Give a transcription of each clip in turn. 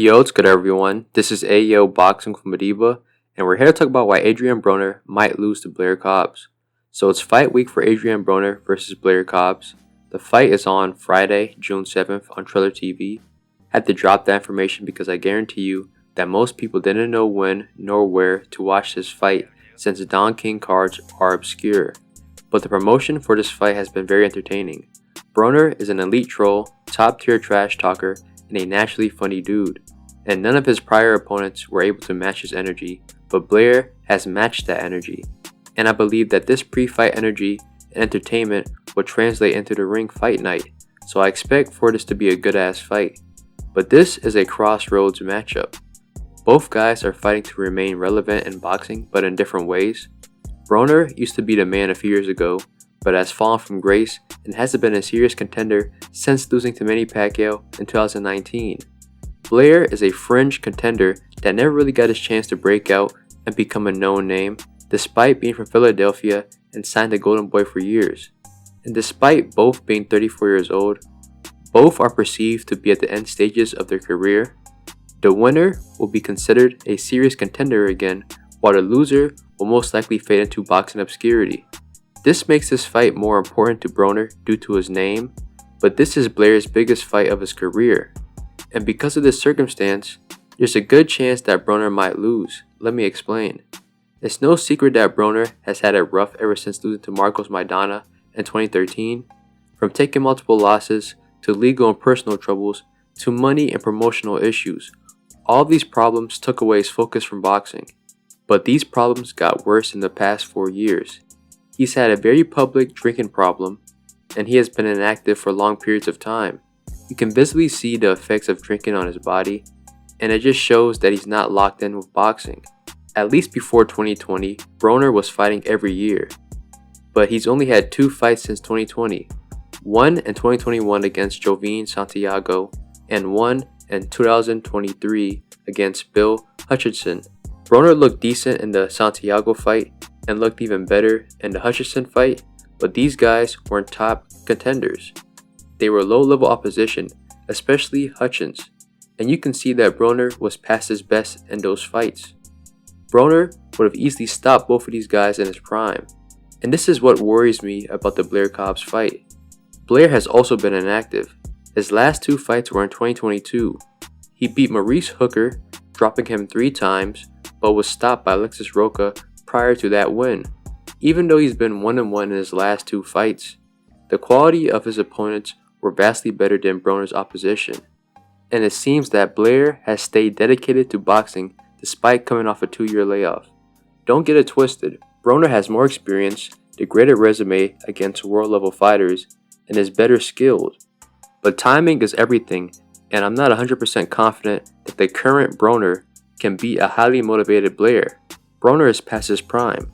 Yo, it's good everyone. This is Ayo Boxing from Mediba, and we're here to talk about why Adrien Broner might lose to Blair Cobbs. So it's fight week for Adrien Broner versus Blair Cobbs. The fight is on Friday, June 7th on Triller TV. Had to drop that information because I guarantee you that most people didn't know when nor where to watch this fight since Don King cards are obscure. But the promotion for this fight has been very entertaining. Broner is an elite troll, top tier trash talker, and a naturally funny dude, and none of his prior opponents were able to match his energy, but Blair has matched that energy. And I believe that this pre-fight energy and entertainment will translate into the ring fight night, so I expect for this to be a good ass fight. But this is a crossroads matchup. Both guys are fighting to remain relevant in boxing, but in different ways. Broner used to be the man a few years ago, but has fallen from grace and hasn't been a serious contender since losing to Manny Pacquiao in 2019. Blair is a fringe contender that never really got his chance to break out and become a known name, despite being from Philadelphia and signed to Golden Boy for years. And despite both being 34 years old, both are perceived to be at the end stages of their career. The winner will be considered a serious contender again, while the loser will most likely fade into boxing obscurity. This makes this fight more important to Broner due to his name, but this is Blair's biggest fight of his career. And because of this circumstance, there's a good chance that Broner might lose. Let me explain. It's no secret that Broner has had it rough ever since losing to Marcos Maidana in 2013. From taking multiple losses, to legal and personal troubles, to money and promotional issues. All of these problems took away his focus from boxing. But these problems got worse in the past 4 years. He's had a very public drinking problem, and he has been inactive for long periods of time. You can visibly see the effects of drinking on his body, and it just shows that he's not locked in with boxing. At least before 2020, Broner was fighting every year, but he's only had 2 fights since 2020. One in 2021 against Jovine Santiago, and one in 2023 against Bill Hutchinson. Broner looked decent in the Santiago fight, and looked even better in the Hutchinson fight, but these guys weren't top contenders. They were low-level opposition, especially Hutchins, and you can see that Broner was past his best in those fights. Broner would have easily stopped both of these guys in his prime, and this is what worries me about the Blair Cobbs fight. Blair has also been inactive. His last 2 fights were in 2022. He beat Maurice Hooker, dropping him 3 times, but was stopped by Alexis Roca prior to that win. Even though he's been 1-1 in his last 2 fights, the quality of his opponents were vastly better than Broner's opposition. And it seems that Blair has stayed dedicated to boxing despite coming off a 2-year layoff. Don't get it twisted, Broner has more experience, the greater resume against world level fighters, and is better skilled. But timing is everything, and I'm not 100% confident that the current Broner can beat a highly motivated Blair. Broner is past his prime.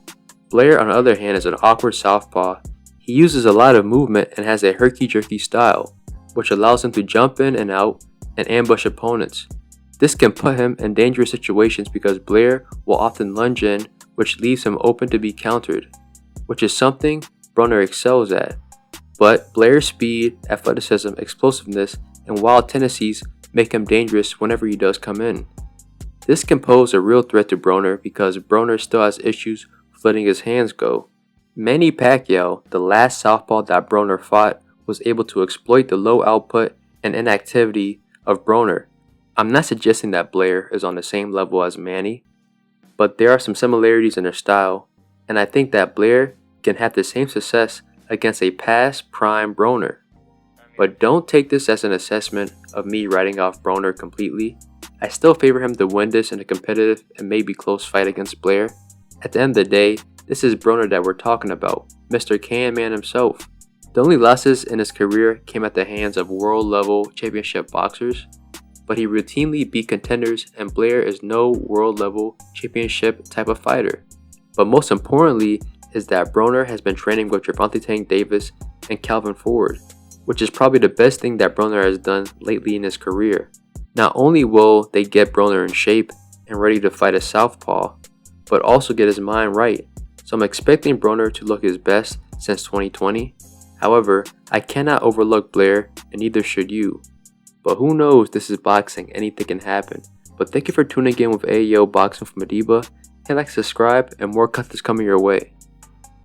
Blair, on the other hand, is an awkward southpaw. He uses a lot of movement and has a herky-jerky style, which allows him to jump in and out and ambush opponents. This can put him in dangerous situations because Blair will often lunge in, which leaves him open to be countered, which is something Broner excels at. But Blair's speed, athleticism, explosiveness, and wild tendencies make him dangerous whenever he does come in. This can pose a real threat to Broner because Broner still has issues with letting his hands go. Manny Pacquiao, the last southpaw that Broner fought, was able to exploit the low output and inactivity of Broner. I'm not suggesting that Blair is on the same level as Manny, but there are some similarities in their style, and I think that Blair can have the same success against a past prime Broner. But don't take this as an assessment of me writing off Broner completely. I still favor him to win this in a competitive and maybe close fight against Blair. At the end of the day, this is Broner that we're talking about, Mr. Can-Man himself. The only losses in his career came at the hands of world-level championship boxers, but he routinely beat contenders, and Blair is no world-level championship type of fighter. But most importantly is that Broner has been training with Gervonta Tank Davis and Calvin Ford, which is probably the best thing that Broner has done lately in his career. Not only will they get Broner in shape and ready to fight a southpaw, but also get his mind right. So I'm expecting Broner to look his best since 2020. However, I cannot overlook Blair, and neither should you. But who knows, this is boxing, anything can happen. But thank you for tuning in with AEO Boxing from Madiba. Hit like, subscribe, and more content is coming your way.